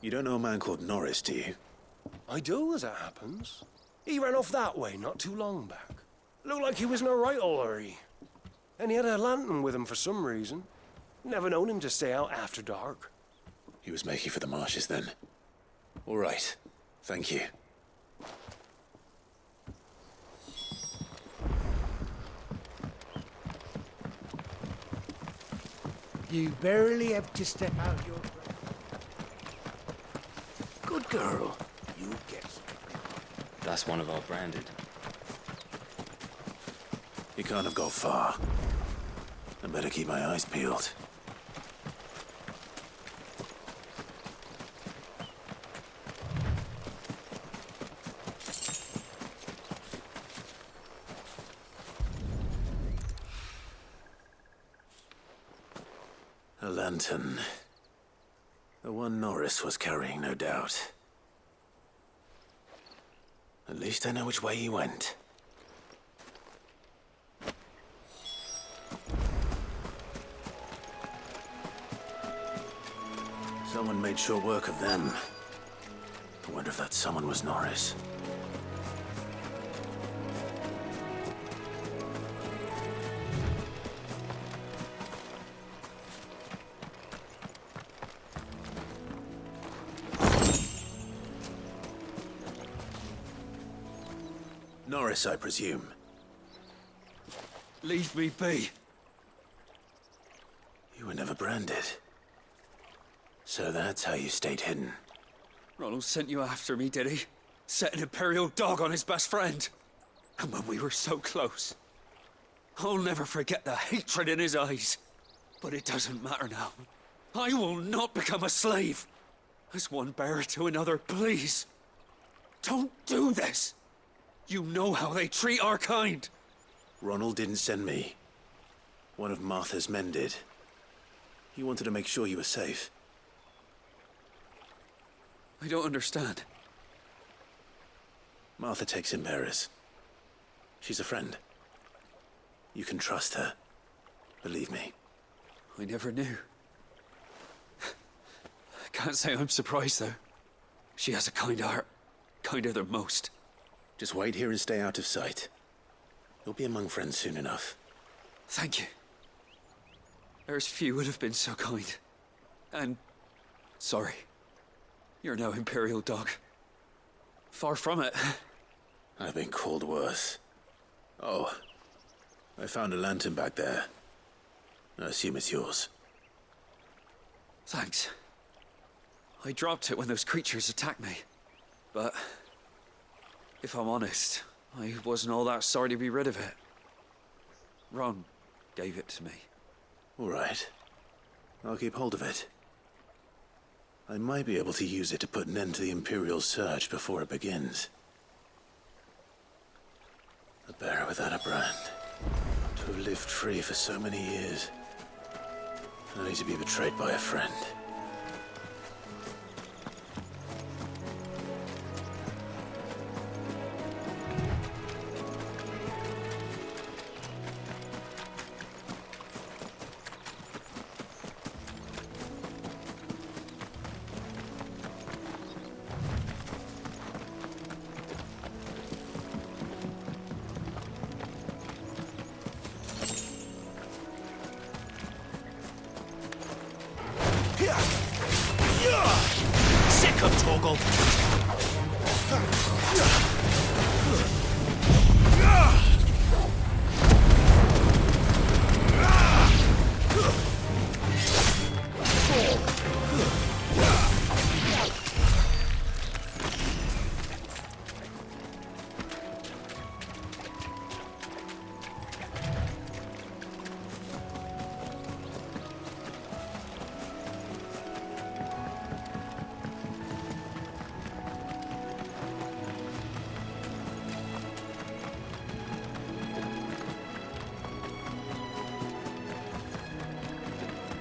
You don't know a man called Norris, do you? I do, as it happens. He ran off that way not too long back. Looked like he was in a right old hurry. And he had a lantern with him for some reason. Never known him to stay out after dark. He was making for the marshes then. All right. Thank you. You barely have to step out your... Good girl. You guess. That's one of our branded. He can't have got far. I better keep my eyes peeled. A lantern. The one Norris was carrying, no doubt. At least I know which way he went. Someone made short work of them. I wonder if that someone was Norris. Norris, I presume. Leave me be. You were never branded. So that's how you stayed hidden. Ronald sent you after me, did he? Set an Imperial dog on his best friend. And when we were so close. I'll never forget the hatred in his eyes. But it doesn't matter now. I will not become a slave. As one bearer to another, please. Don't do this. You know how they treat our kind. Ronald didn't send me. One of Martha's men did. He wanted to make sure you were safe. I don't understand. Martha takes in bearers. She's a friend. You can trust her. Believe me. I never knew. I can't say I'm surprised, though. She has a kind heart. Kinder than most. Just wait here and stay out of sight. You'll be among friends soon enough. Thank you. There's few would have been so kind. And... sorry. You're no Imperial dog. Far from it. I've been called worse. Oh, I found a lantern back there. I assume it's yours. Thanks. I dropped it when those creatures attacked me. But... if I'm honest, I wasn't all that sorry to be rid of it. Ron gave it to me. All right. I'll keep hold of it. I might be able to use it to put an end to the Imperial surge before it begins. A bearer without a brand. To have lived free for so many years. Only to be betrayed by a friend. Sick of Torgal!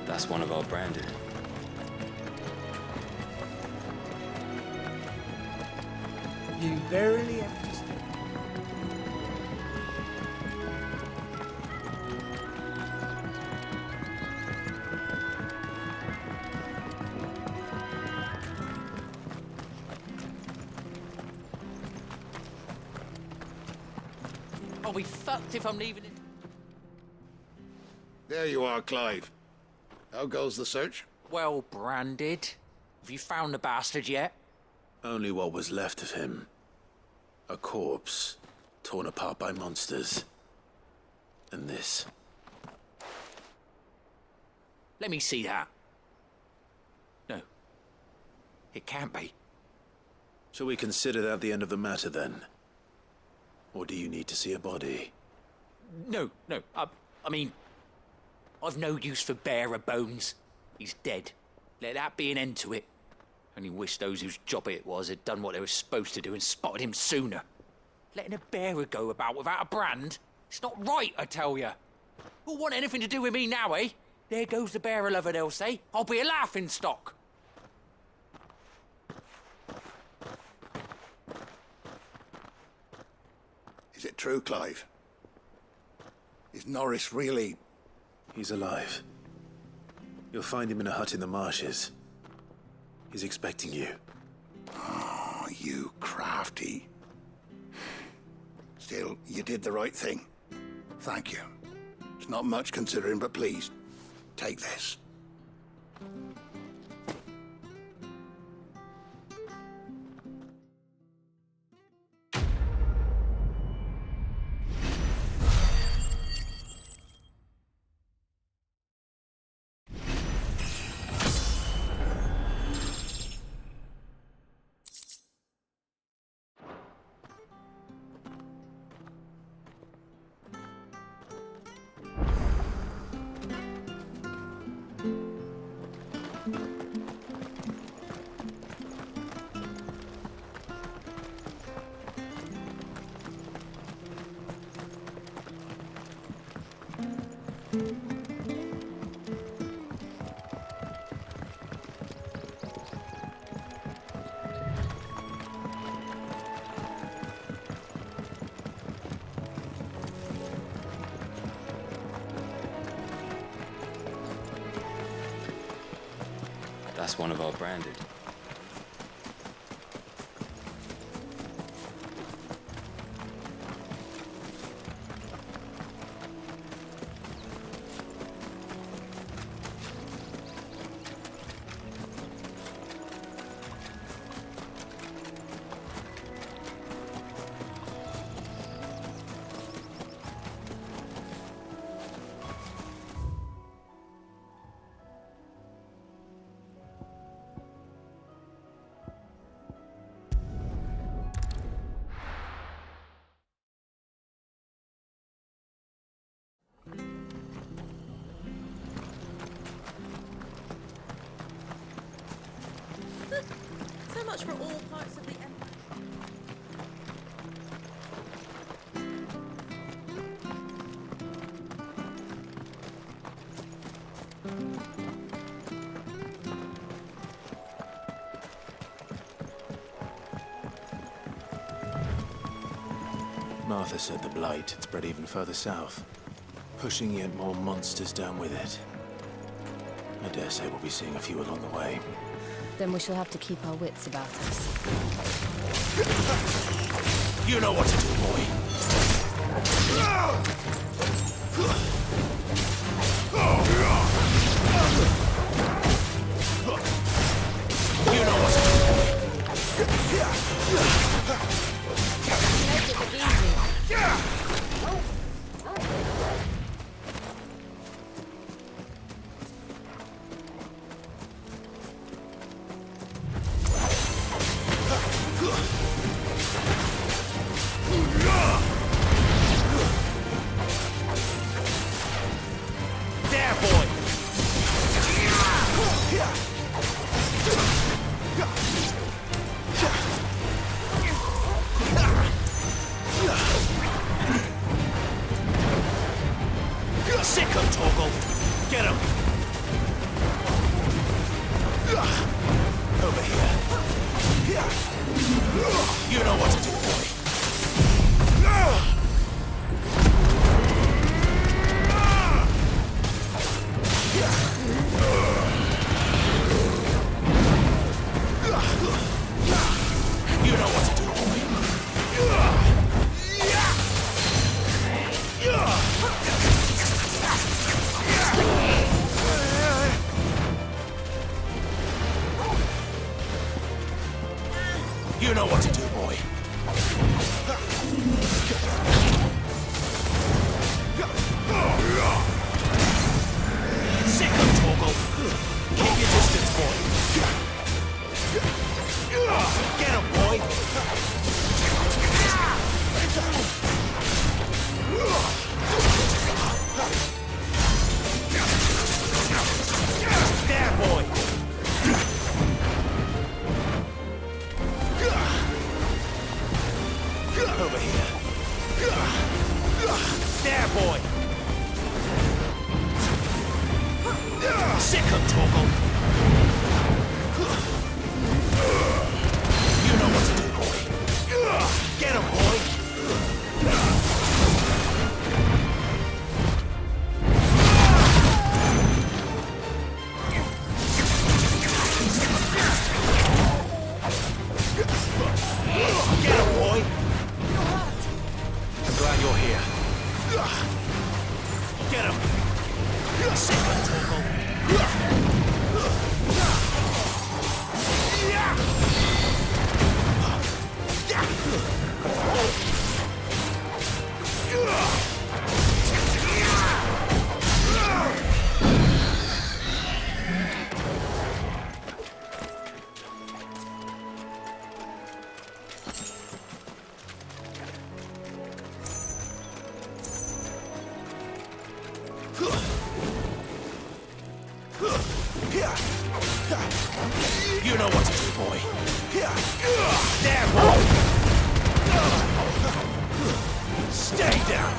That's one of our branded. You barely have to step. I'll be fucked if I'm leaving it. There you are, Clive. How goes the search? Well branded. Have you found the bastard yet? Only what was left of him. A corpse, torn apart by monsters. And this. Let me see that. No. It can't be. Shall we consider that the end of the matter, then? Or do you need to see a body? No. I mean, I've no use for bearer bones. He's dead. Let that be an end to it. Only wish those whose job it was had done what they were supposed to do and spotted him sooner. Letting a bearer go about without a brand? It's not right, I tell you. Who'll want anything to do with me now, eh? There goes the bearer lover, they'll say. I'll be a laughing stock. Is it true, Clive? Is Norris really... He's alive. You'll find him in a hut in the marshes. He's expecting you. Oh, you crafty. Still, you did the right thing. Thank you. It's not much considering, but please, take this. That's one of our branded. So much for all parts of the empire. Martha said the blight had spread even further south, pushing yet more monsters down with it. I dare say we'll be seeing a few along the way. Then we shall have to keep our wits about us. You know what to do, boy. You know what to do, There, boy! You know what to do, boy. Sick of Toggle. Keep your distance, boy. Get him, boy. There, boy. Over here. There, boy. Sick of Toggle. You know what to do, boy. Get him, boy. Get him, boy. I'm glad you're here. Get him. Sick of Toggle. You know what to do, boy. There, boy. Stay down.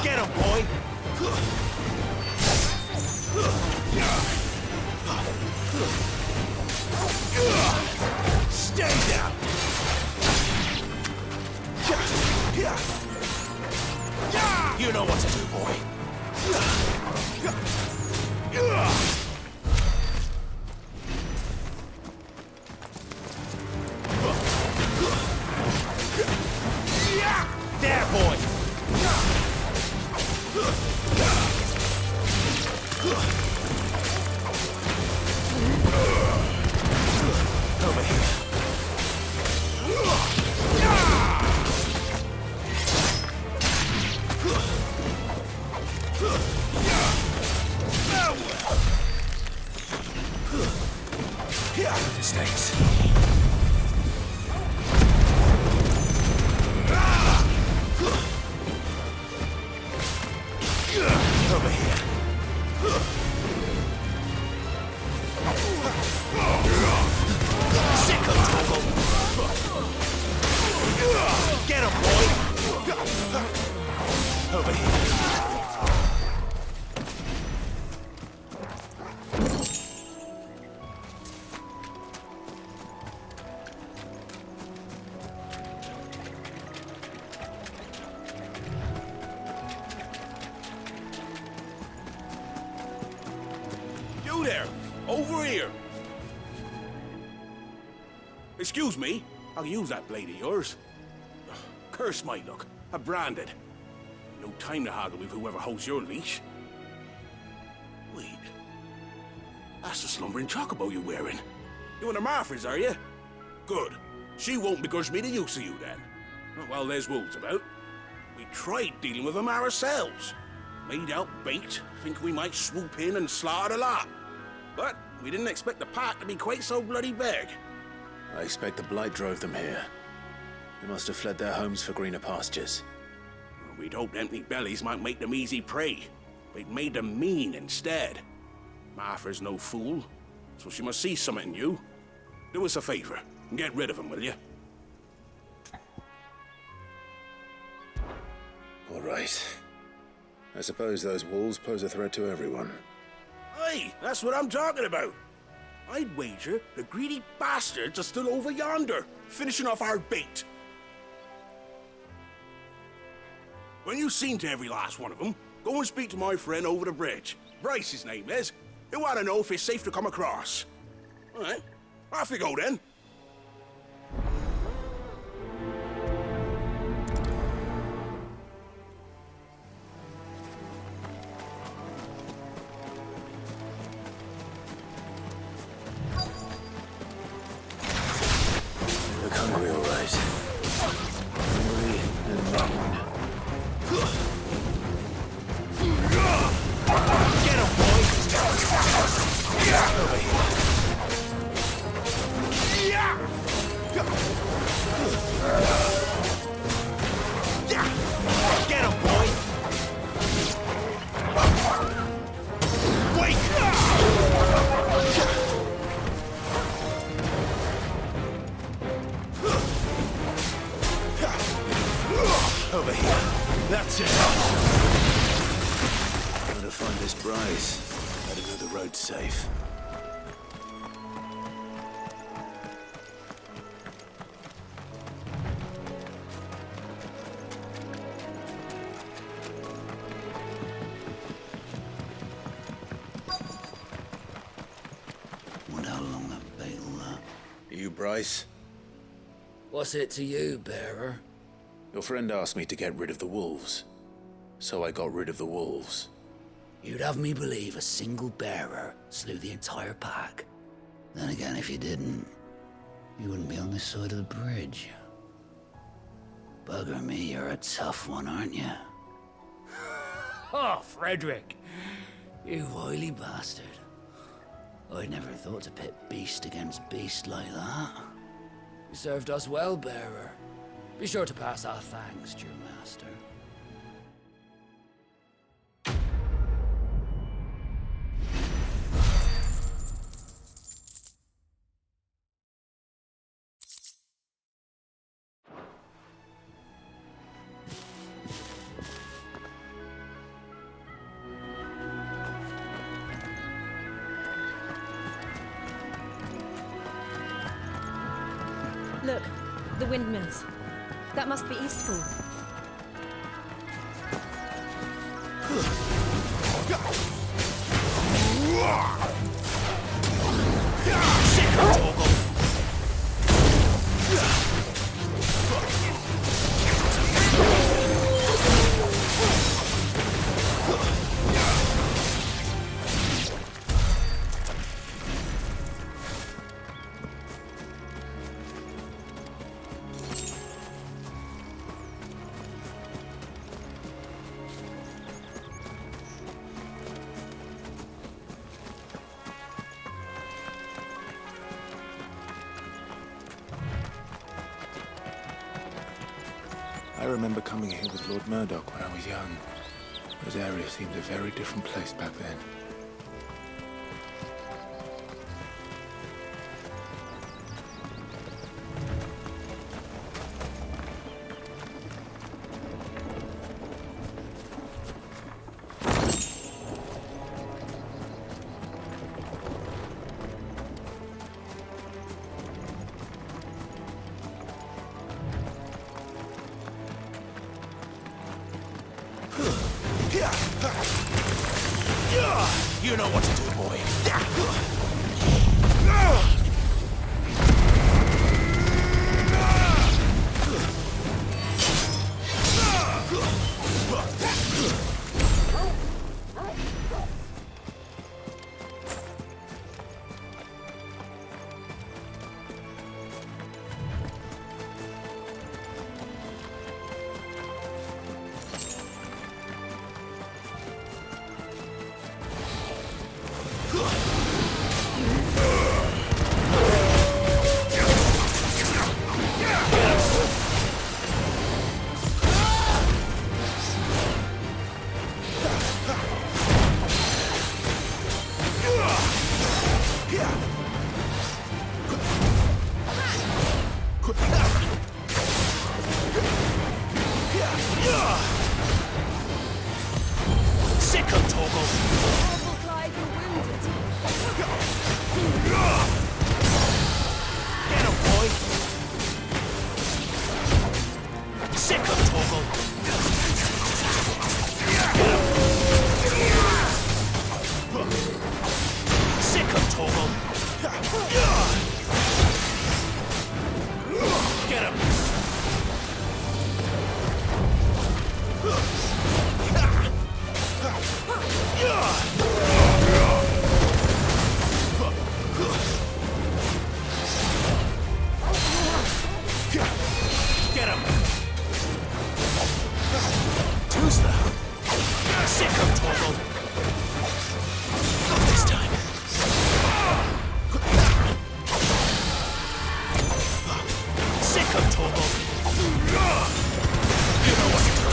Get him, boy. Stay down. You know what to do, boy. There, boy. Over here. Mistakes. Over here. Sick of Toggle. Get him, boy. Over here. You there! Over here! Excuse me, I'll use that blade of yours. Curse my luck. I'm branded. No time to haggle with whoever holds your leash. Wait. That's the slumbering chocobo you're wearing. You one of Martha's, are you? Good. She won't begrudge me the use of you, then. Well, there's wolves about. We tried dealing with them ourselves. Made out bait, think we might swoop in and slaughter the lot. But we didn't expect the pack to be quite so bloody big. I expect the blight drove them here. They must have fled their homes for greener pastures. We'd hoped empty bellies might make them easy prey. We'd made them mean instead. Martha's no fool, so she must see something in you. Do us a favor and get rid of them, will you? All right. I suppose those wolves pose a threat to everyone. Hey, that's what I'm talking about. I'd wager the greedy bastards are still over yonder, finishing off our bait. When you've seen to every last one of them, go and speak to my friend over the bridge. Bryce, his name is. He'll want to know if it's safe to come across. All right, off you go then. Get him, boy! Wait! Over here. That's it. Gotta find this Bryce. Better know the road's safe. Wonder how long that bait'll last. You, Bryce? What's it to you, bearer? Your friend asked me to get rid of the wolves. So I got rid of the wolves. You'd have me believe a single bearer slew the entire pack. Then again, if you didn't, you wouldn't be on this side of the bridge. Bugger me, you're a tough one, aren't you? Oh, Frederick! You wily bastard. I'd never thought to pit beast against beast like that. You served us well, bearer. Be sure to pass our thanks to your master. Look, the windmills. That must be Eastpool. I remember coming here with Lord Murdoch when I was young. Those areas seemed a very different place back then. You know what to do, boy. thought of. You know what you're doing.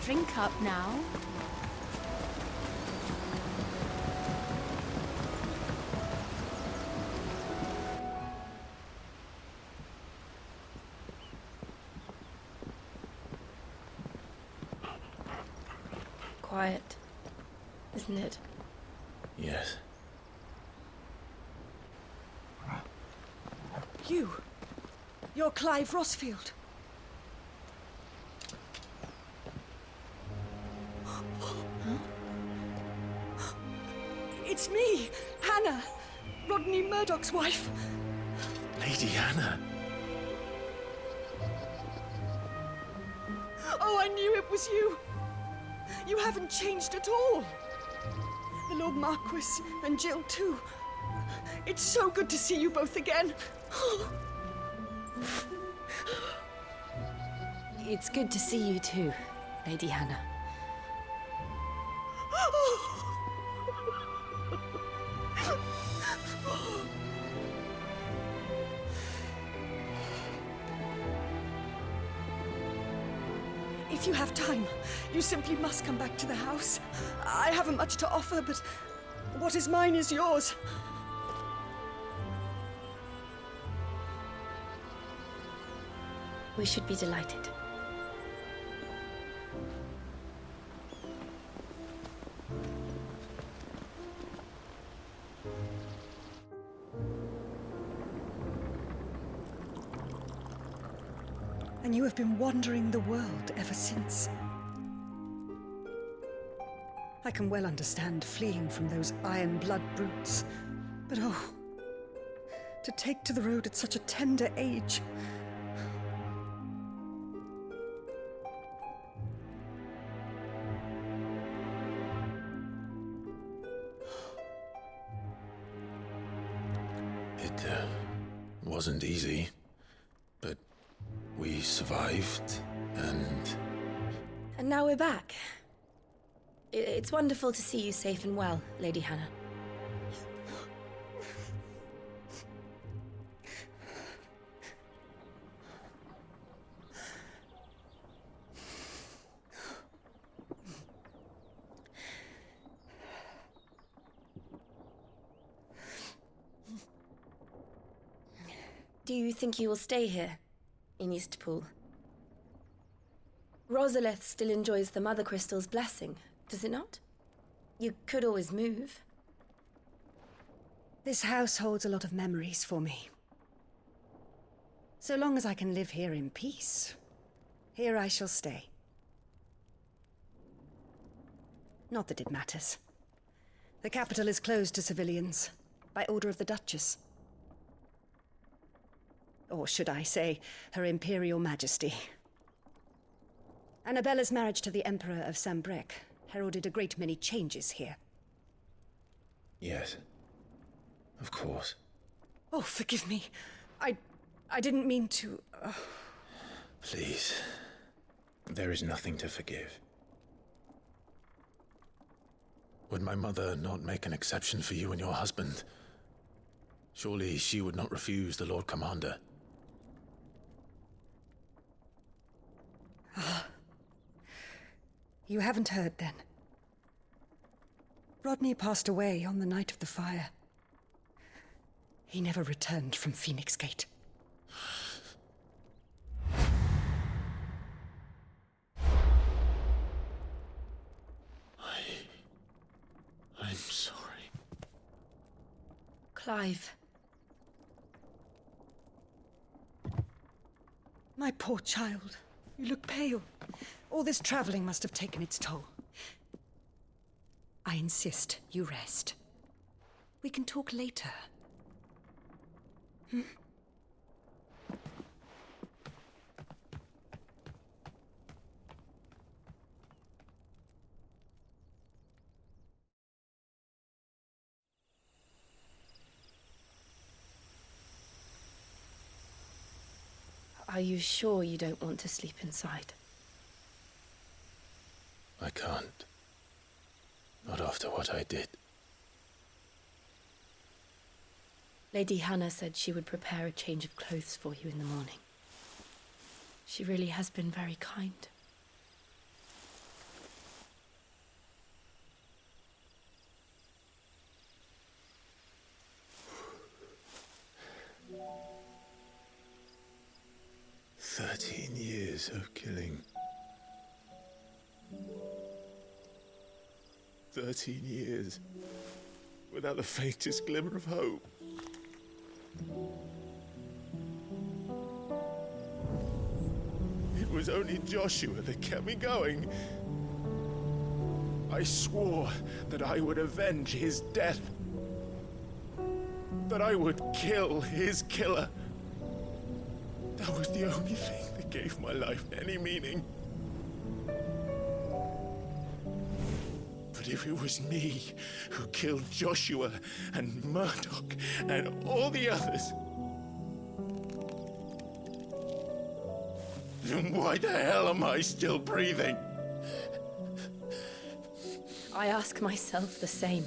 Drink up now. Quiet, isn't it? Yes. You're Clive Rossfield. It's me, Hannah, Rodney Murdoch's wife. Lady Hannah. Oh, I knew it was you. You haven't changed at all. The Lord Marquis and Jill too. It's so good to see you both again. It's good to see you too, Lady Hannah. If you have time, you simply must come back to the house. I haven't much to offer, but what is mine is yours. We should be delighted. And you have been wandering the world ever since. I can well understand fleeing from those iron blood brutes, but oh, to take to the road at such a tender age. It wasn't easy, but we survived, and now we're back. It's wonderful to see you safe and well, Lady Hannah. Do you think you will stay here, in Eastpool? Rosalith still enjoys the Mother Crystal's blessing, does it not? You could always move. This house holds a lot of memories for me. So long as I can live here in peace, here I shall stay. Not that it matters. The capital is closed to civilians, by order of the Duchess. Or should I say, Her Imperial Majesty. Annabella's marriage to the Emperor of Sambrec heralded a great many changes here. yes, of course. Oh, forgive me. I didn't mean to... Please, there is nothing to forgive. Would my mother not make an exception for you and your husband? Surely she would not refuse the Lord Commander. You haven't heard, then. Rodney passed away on the night of the fire. He never returned from Phoenix Gate. I'm sorry. Clive. My poor child. You look pale. All this traveling must have taken its toll. I insist you rest. We can talk later. Are you sure you don't want to sleep inside? I can't. Not after what I did. Lady Hannah said she would prepare a change of clothes for you in the morning. She really has been very kind. Years of killing. 13 years without the faintest glimmer of hope. It was only Joshua that kept me going. I swore that I would avenge his death. That I would kill his killer. That was the only thing that gave my life any meaning. But if it was me who killed Joshua and Murdoch and all the others, then why the hell am I still breathing? I ask myself the same.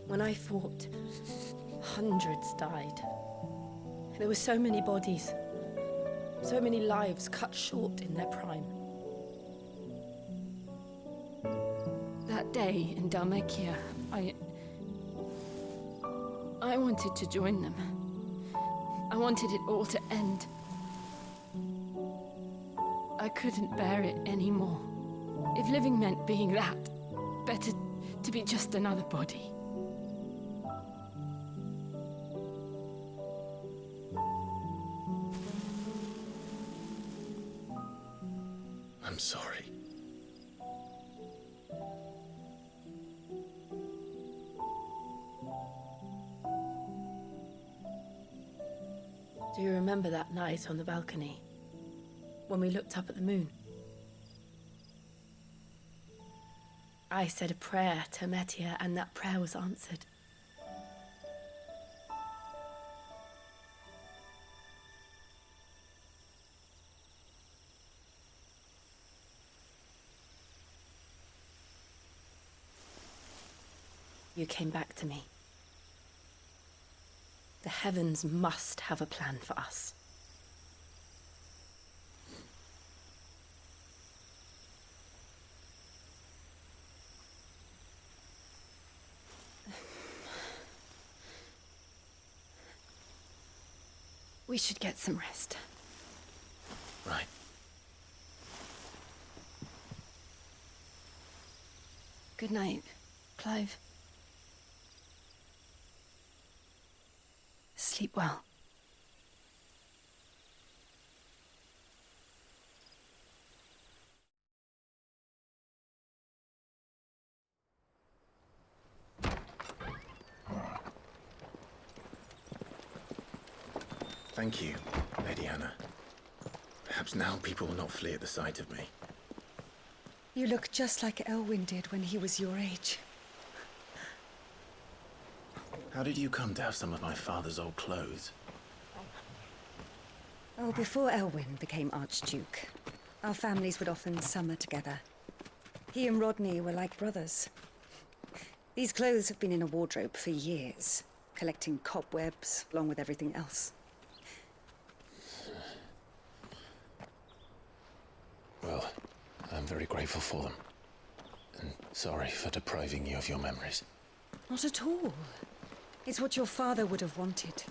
When I fought, hundreds died. There were so many bodies, so many lives cut short in their prime. That day in Dalmekia, I wanted to join them. I wanted it all to end. I couldn't bear it anymore. If living meant being that, better to be just another body. I'm sorry. Do you remember that night on the balcony, when we looked up at the moon? I said a prayer to Metia, and that prayer was answered. You came back to me. The heavens must have a plan for us. We should get some rest. Right. Good night, Clive. Sleep well. Thank you, Lady Hannah. Perhaps now people will not flee at the sight of me. You look just like Elwyn did when he was your age. How did you come to have some of my father's old clothes? Oh, before Elwyn became Archduke, our families would often summer together. He and Rodney were like brothers. These clothes have been in a wardrobe for years, collecting cobwebs along with everything else. Well, I'm very grateful for them. And sorry for depriving you of your memories. Not at all. It's what your father would have wanted.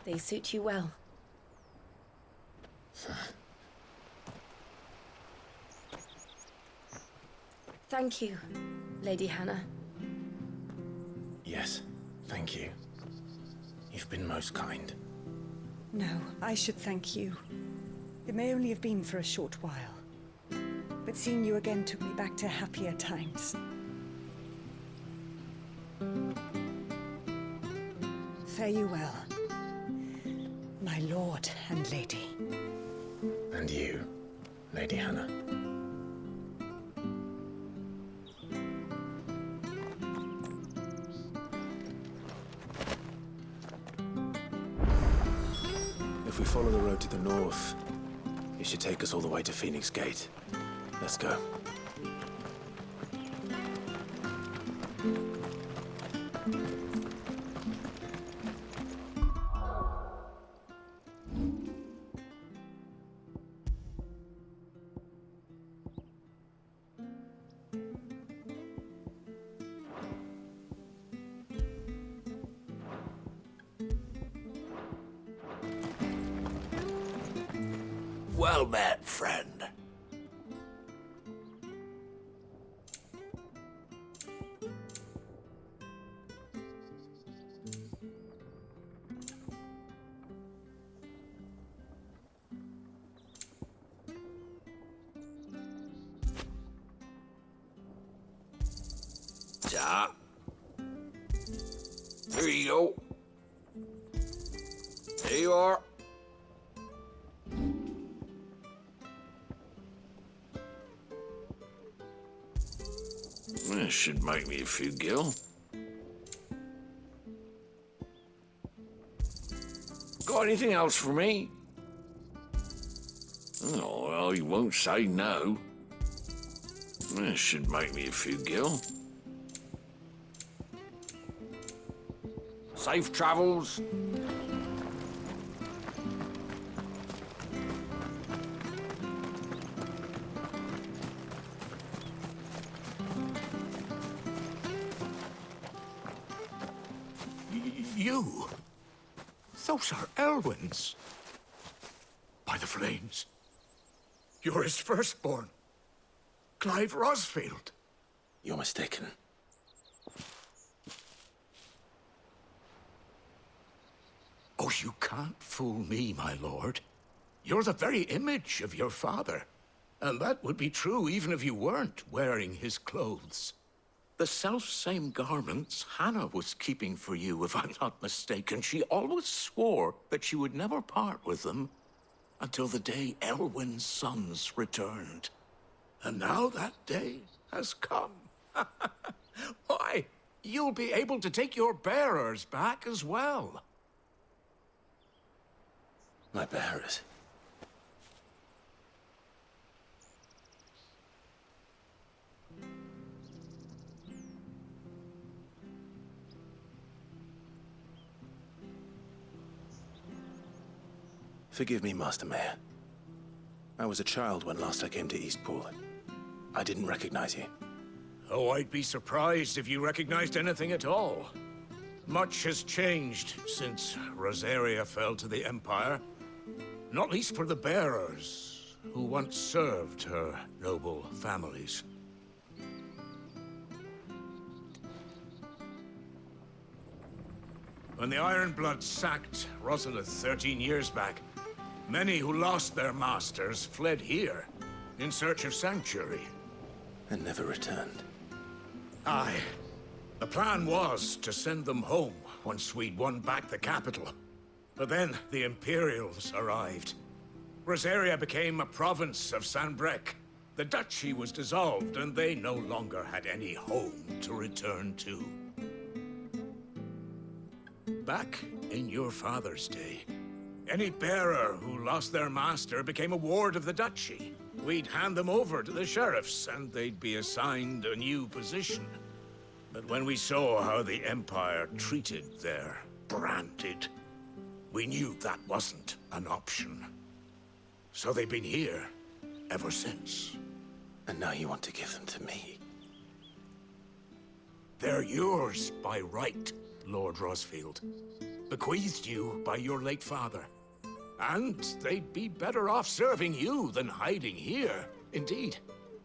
They suit you well. Thank you, Lady Hannah. Yes, thank you. You've been most kind. No, I should thank you. It may only have been for a short while, but seeing you again took me back to happier times. Fare you well, my lord and lady. And you, Lady Hannah. If we follow the road to the north, it should take us all the way to Phoenix Gate. Let's go. Well met, friend. Ja. Here you go. There you are. This should make me a few gil. Got anything else for me? Oh, well, you won't say no. This should make me a few gil. Safe travels. You? Those are Elwyn's. By the flames. You're his firstborn. Clive Rosfield. You're mistaken. Oh, you can't fool me, my lord. You're the very image of your father. And that would be true even if you weren't wearing his clothes. The self-same garments Hannah was keeping for you, if I'm not mistaken. She always swore that she would never part with them until the day Elwyn's sons returned. And now that day has come. Why, you'll be able to take your bearers back as well. My bearers? Forgive me, Master Mayor. I was a child when last I came to Eastpool. I didn't recognize you. Oh, I'd be surprised if you recognized anything at all. Much has changed since Rosaria fell to the Empire. Not least for the bearers, who once served her noble families. When the Ironbloods sacked Rosalith 13 years back, many who lost their masters fled here in search of sanctuary. And never returned. Aye. The plan was to send them home once we'd won back the capital. But then the Imperials arrived. Rosaria became a province of Sanbreque. The duchy was dissolved, and they no longer had any home to return to. Back in your father's day, any bearer who lost their master became a ward of the duchy. We'd hand them over to the sheriffs, and they'd be assigned a new position. But when we saw how the Empire treated their branded, we knew that wasn't an option. So they've been here ever since. And now you want to give them to me? They're yours by right, Lord Rosfield. Bequeathed you by your late father. And they'd be better off serving you than hiding here. Indeed,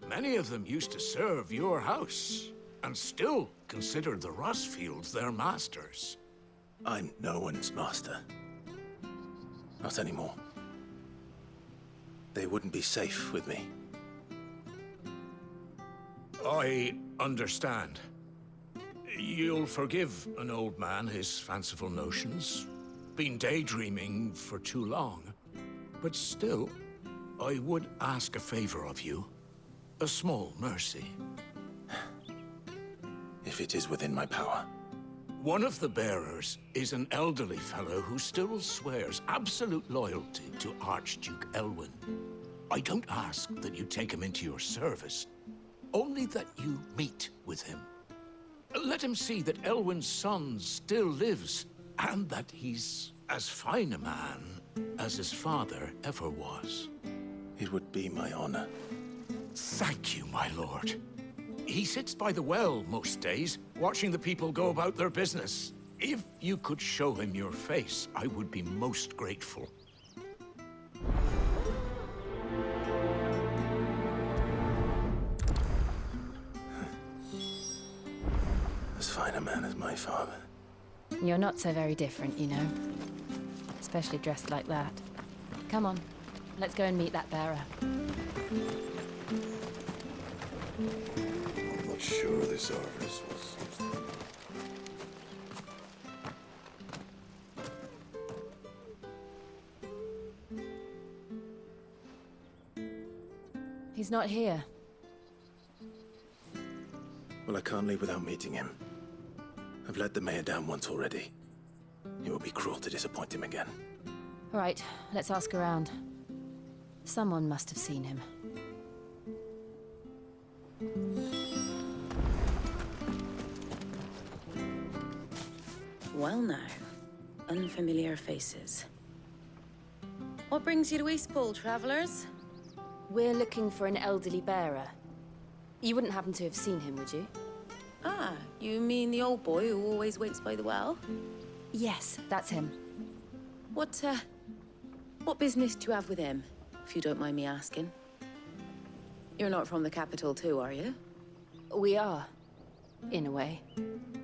many of them used to serve your house and still consider the Rosfields their masters. I'm no one's master. Not anymore. They wouldn't be safe with me. I understand. You'll forgive an old man his fanciful notions. Been daydreaming for too long. But still, I would ask a favor of you. A small mercy. If it is within my power. One of the bearers is an elderly fellow who still swears absolute loyalty to Archduke Elwyn. I don't ask that you take him into your service, only that you meet with him. Let him see that Elwyn's son still lives, and that he's as fine a man as his father ever was. It would be my honor. Thank you, my lord. He sits by the well most days, watching the people go about their business. If you could show him your face, I would be most grateful. As fine a man as my father. You're not so very different, you know. Especially dressed like that. Come on, let's go and meet that bearer. I'm not sure this harvest was... He's not here. Well, I can't leave without meeting him. I've let the mayor down once already. It would be cruel to disappoint him again. All right, let's ask around. Someone must have seen him. Well now, unfamiliar faces. What brings you to Eastpool, travelers? We're looking for an elderly bearer. You wouldn't happen to have seen him, would you? Ah, you mean the old boy who always waits by the well? Yes, that's him. What business do you have with him, if you don't mind me asking? You're not from the capital too, are you? We are, in a way.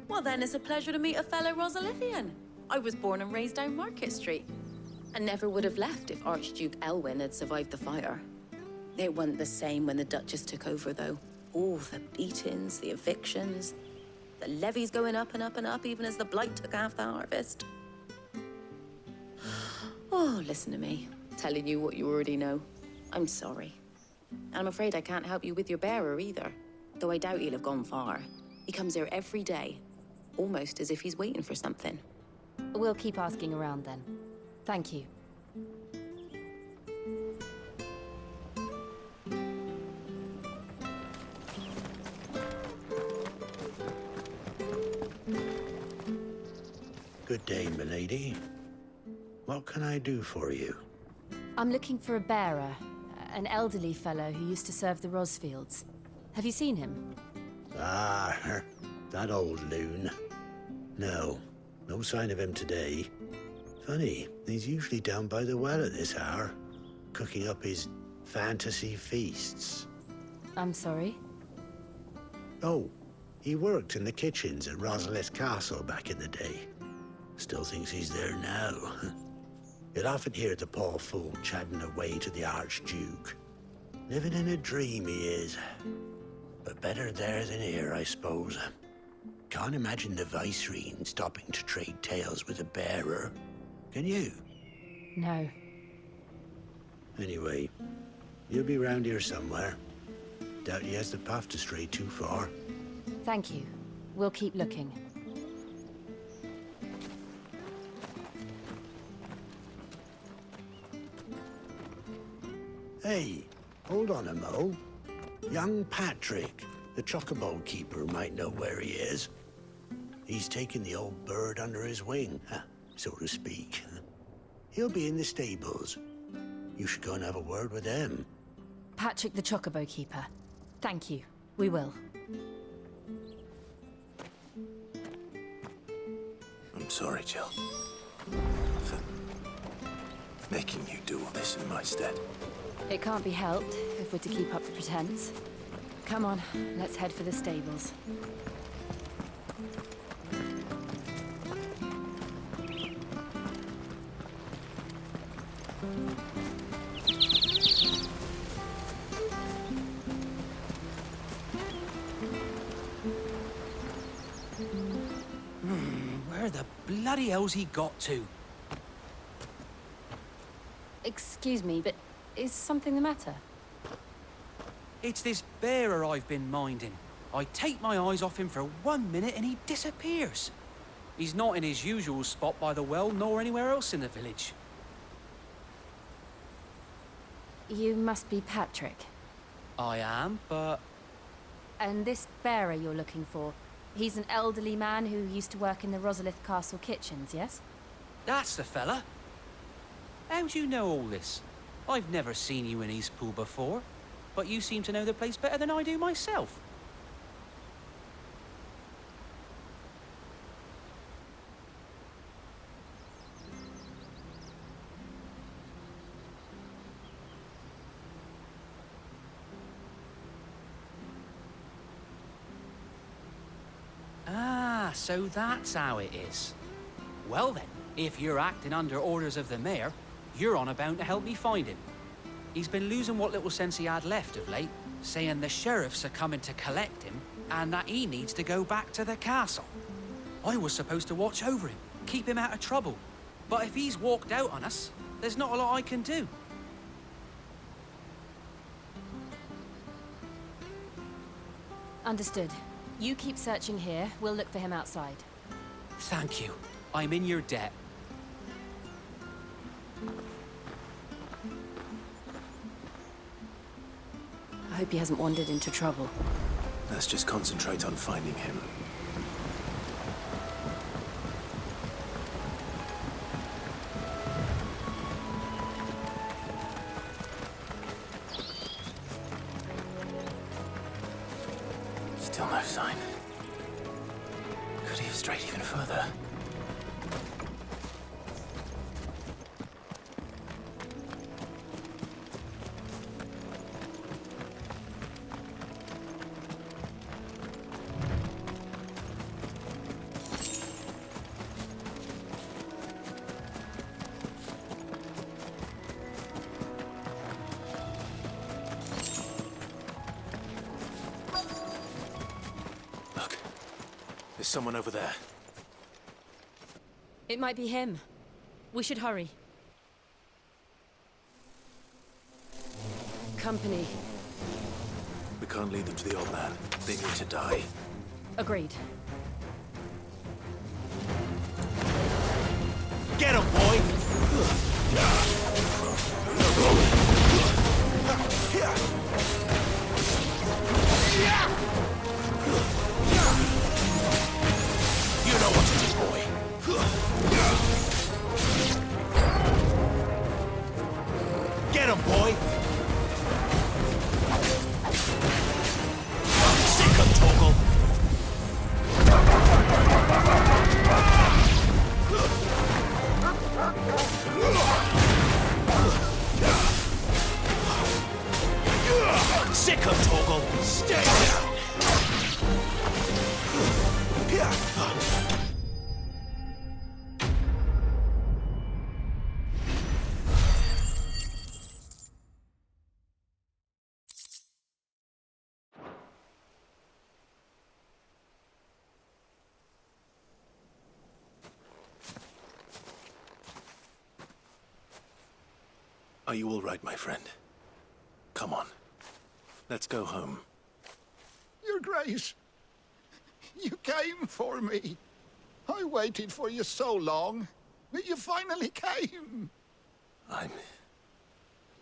Well then, it's a pleasure to meet a fellow Rosalithian. I was born and raised down Market Street. And never would have left if Archduke Elwyn had survived the fire. It wasn't the same when the Duchess took over, though. All the beatings, the evictions, the levies going up and up and up, even as the blight took half the harvest. Oh, listen to me, telling you what you already know. I'm sorry. And I'm afraid I can't help you with your bearer either, though I doubt he'll have gone far. He comes here every day, almost as if he's waiting for something. We'll keep asking around then. Thank you. Good day, milady. What can I do for you? I'm looking for a bearer, an elderly fellow who used to serve the Rosfields. Have you seen him? Ah, that old loon. No sign of him today. Funny, he's usually down by the well at this hour, cooking up his fantasy feasts. I'm sorry? Oh, he worked in the kitchens at Rosalith Castle back in the day. Still thinks he's there now. You'd often hear the poor fool chatting away to the Archduke. Living in a dream he is. But better there than here, I suppose. Can't imagine the Vicereine stopping to trade tales with a bearer. Can you? No. Anyway, he'll be round here somewhere. Doubt he has the path to stray too far. Thank you. We'll keep looking. Hey, hold on a mo. Young Patrick, the chocobo keeper, might know where he is. He's taken the old bird under his wing, so to speak. He'll be in the stables. You should go and have a word with him. Patrick the chocobo keeper. Thank you. We will. I'm sorry, Jill. For making you do all this in my stead. It can't be helped if we're to keep up the pretense. Come on, let's head for the stables. Where the bloody hell's he got to? Excuse me, but is something the matter? It's this bearer I've been minding. I take my eyes off him for 1 minute and he disappears. He's not in his usual spot by the well, nor anywhere else in the village. You must be Patrick. I am, but... And this bearer you're looking for, he's an elderly man who used to work in the Rosalith Castle kitchens, yes? That's the fella. How do you know all this? I've never seen you in Eastpool before, but you seem to know the place better than I do myself. Ah, so that's how it is. Well then, if you're acting under orders of the mayor, you're on about to help me find him. He's been losing what little sense he had left of late, saying the sheriffs are coming to collect him and that he needs to go back to the castle. I was supposed to watch over him, keep him out of trouble. But if he's walked out on us, there's not a lot I can do. Understood. You keep searching here, we'll look for him outside. Thank you. I'm in your debt. I hope he hasn't wandered into trouble. Let's just concentrate on finding him. Still no sign. Could he have strayed even further? There's someone over there. It might be him. We should hurry. Company. We can't lead them to the old man. They need to die. Agreed. Get him, boy! You know what to do, boy. Get him, boy! Sick of Toggle! Sick of Toggle! Stay down! Are you all right, my friend? Come on. Let's go home. Your Grace, you came for me. I waited for you so long, but you finally came. I'm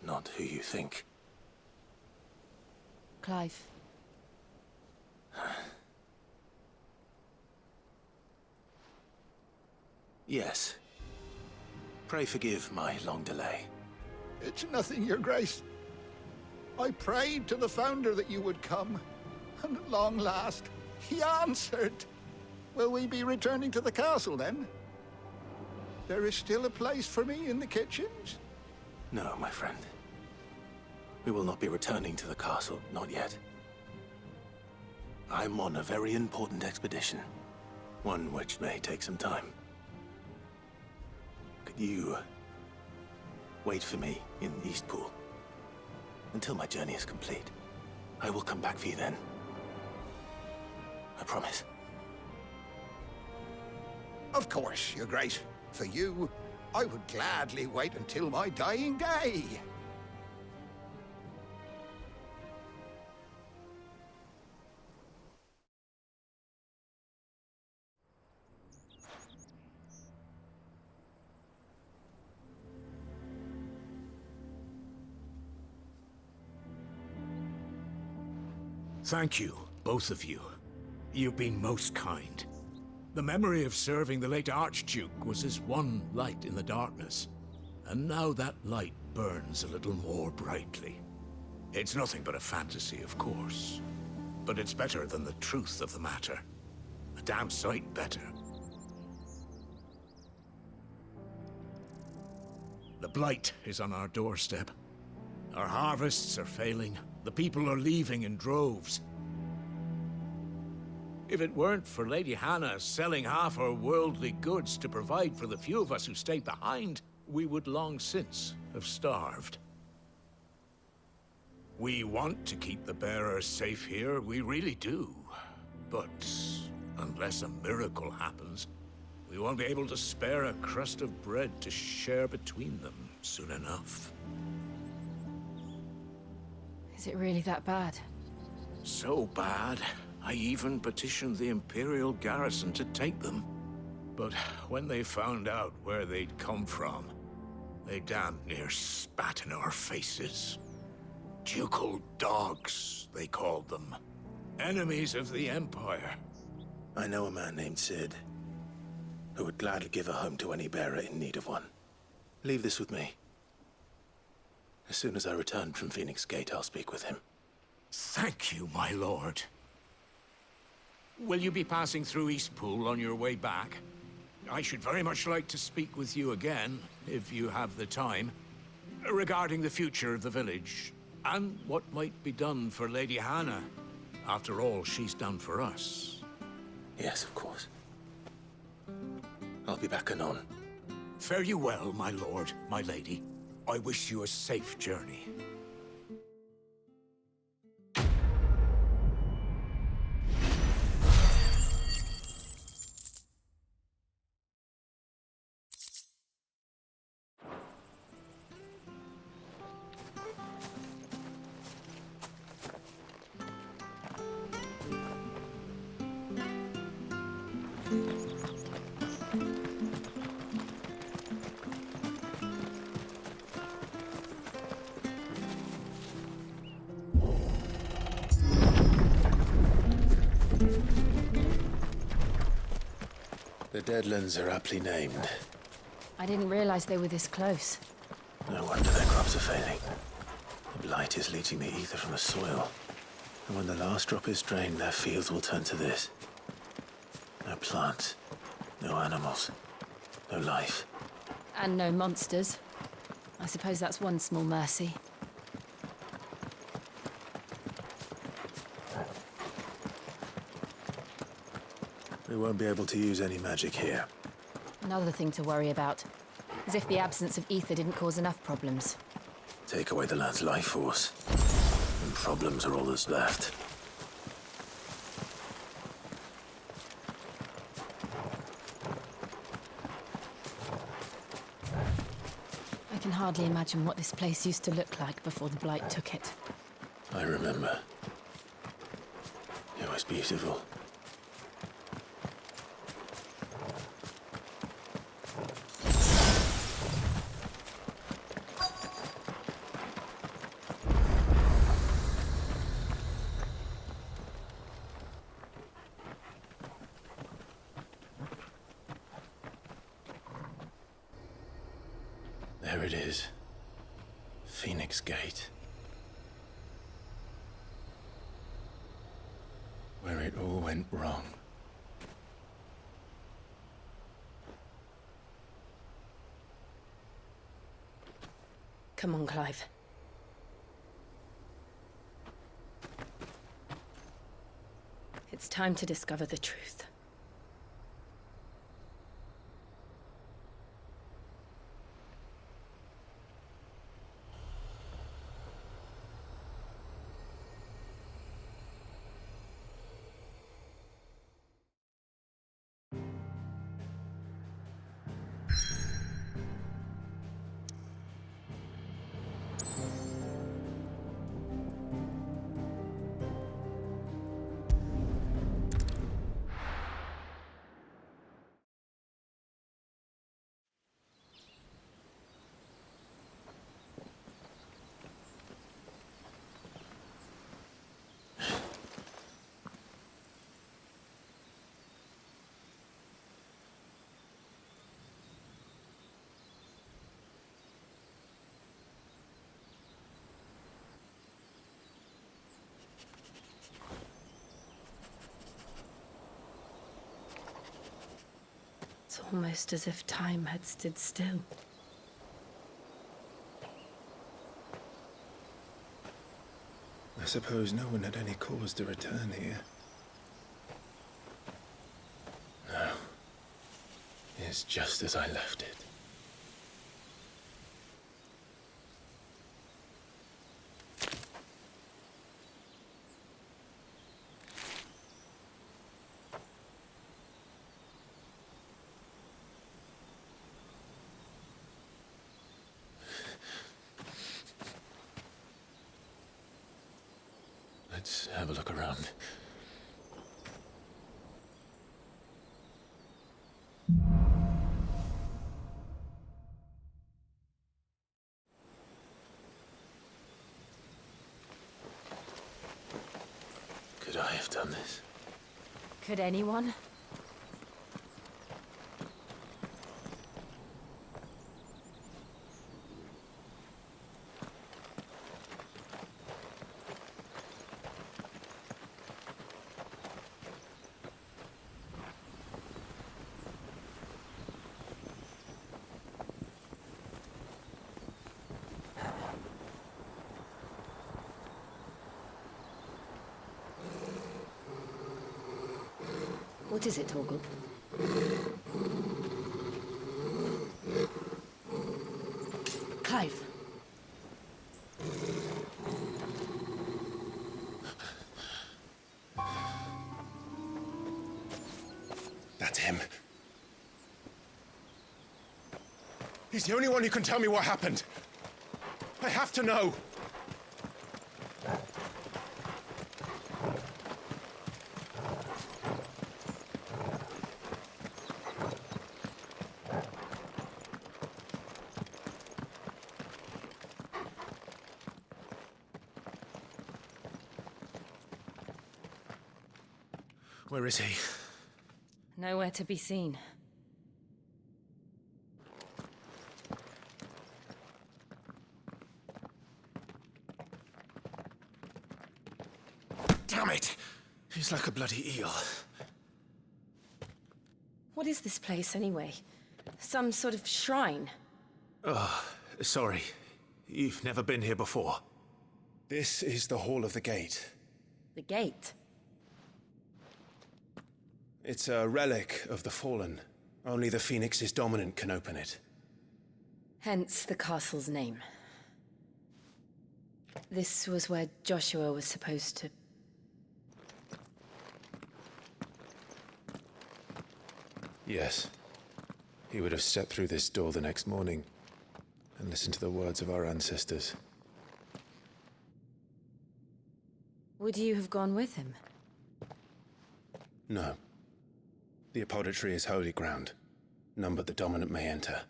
not who you think. Clive. Yes. Pray forgive my long delay. It's nothing, Your Grace. I prayed to the Founder that you would come, and at long last, he answered. Will we be returning to the castle, then? There is still a place for me in the kitchens? No, my friend. We will not be returning to the castle, not yet. I'm on a very important expedition. One which may take some time. Could you wait for me in Eastpool until my journey is complete? I will come back for you then. I promise. Of course, Your Grace. For you, I would gladly wait until my dying day. Thank you, both of you. You've been most kind. The memory of serving the late Archduke was as one light in the darkness, and now that light burns a little more brightly. It's nothing but a fantasy, of course, but it's better than the truth of the matter. A damn sight better. The blight is on our doorstep. Our harvests are failing. The people are leaving in droves. If it weren't for Lady Hannah selling half her worldly goods to provide for the few of us who stayed behind, we would long since have starved. We want to keep the bearers safe here, we really do. But unless a miracle happens, we won't be able to spare a crust of bread to share between them soon enough. Is it really that bad? So bad, I even petitioned the Imperial garrison to take them. But when they found out where they'd come from, they damn near spat in our faces. Ducal dogs, they called them. Enemies of the Empire. I know a man named Sid, who would gladly give a home to any bearer in need of one. Leave this with me. As soon as I return from Phoenix Gate, I'll speak with him. Thank you, my lord. Will you be passing through Eastpool on your way back? I should very much like to speak with you again, if you have the time, regarding the future of the village, and what might be done for Lady Hannah. After all she's done for us. Yes, of course. I'll be back anon. Fare you well, my lord, my lady. I wish you a safe journey. The Deadlands are aptly named. I didn't realize they were this close. No wonder their crops are failing. The blight is leaching the ether from the soil. And when the last drop is drained, their fields will turn to this. No plants, no animals, no life. And no monsters. I suppose that's one small mercy. We won't be able to use any magic here. Another thing to worry about. As if the absence of ether didn't cause enough problems. Take away the land's life force, and problems are all that's left. I can hardly imagine what this place used to look like before the blight took it. I remember. It was beautiful. There it is. Phoenix Gate. Where it all went wrong. Come on, Clive. It's time to discover the truth. It's almost as if time had stood still. I suppose no one had any cause to return here. No. It's just as I left it. Let's have a look around. Could I have done this? Could anyone? What is it, Torgal? Clive. That's him. He's the only one who can tell me what happened. I have to know. Where is he? Nowhere to be seen. Damn it! He's like a bloody eel. What is this place, anyway? Some sort of shrine? Oh, sorry. You've never been here before. This is the Hall of the Gate. The gate? It's a relic of the Fallen. Only the Phoenix's dominant can open it. Hence the castle's name. This was where Joshua was supposed to... Yes. He would have stepped through this door the next morning and listened to the words of our ancestors. Would you have gone with him? No. The apodatory is holy ground. None but the dominant may enter.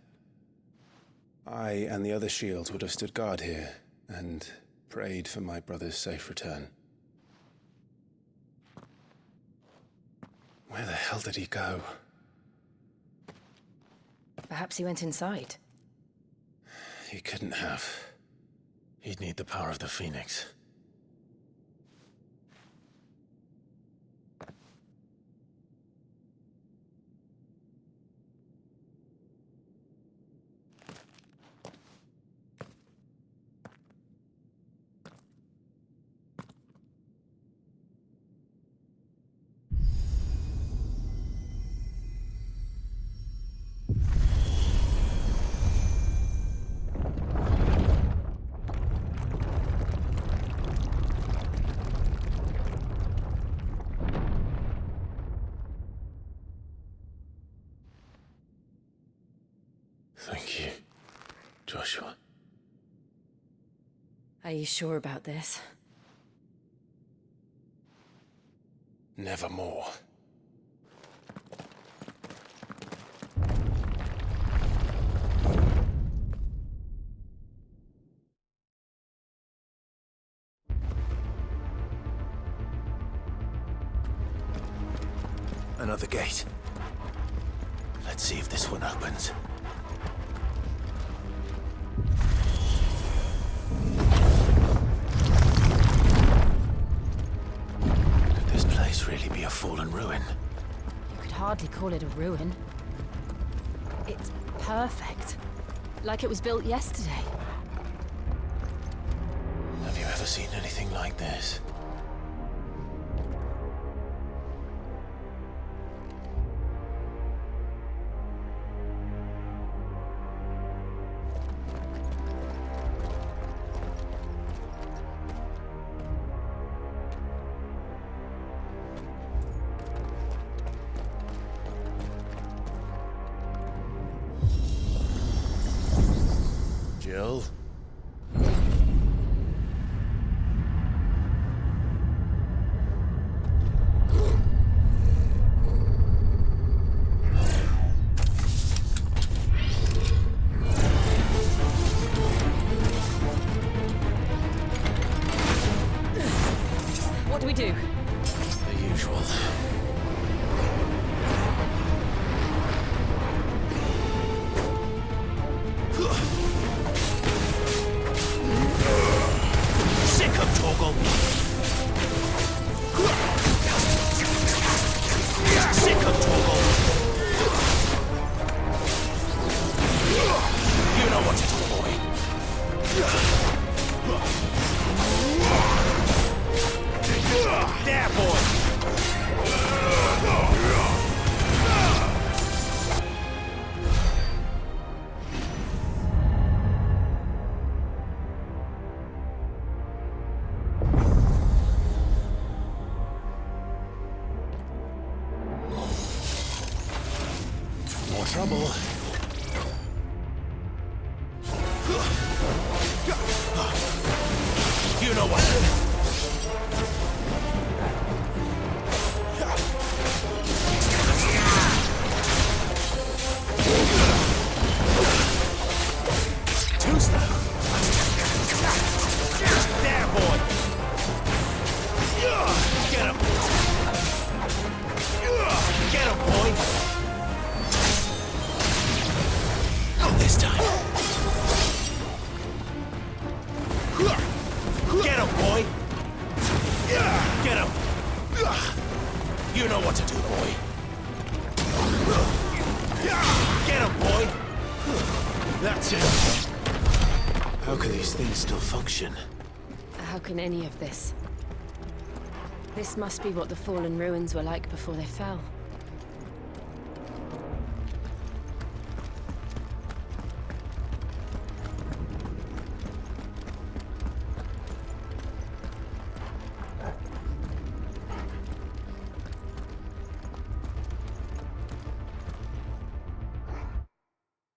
I and the other shields would have stood guard here and prayed for my brother's safe return. Where the hell did he go? Perhaps he went inside. He couldn't have. He'd need the power of the Phoenix. Thank you, Joshua. Are you sure about this? Nevermore. Another gate. Let's see if this one opens. Could this place really be a fallen ruin? You could hardly call it a ruin. It's perfect. Like it was built yesterday. Have you ever seen anything like this? Jill? What do we do? The usual. Sick of Torgal! Sick of Torgal! You know what to do, boy. There, boy! More trouble. You know what? Too slow. There, boy. Get him. Get him, boy. Not this time. Get him, boy. Get him. You know what to do, boy. Get him, boy. That's it. How can these things still function? How can any of this? This must be what the fallen ruins were like before they fell.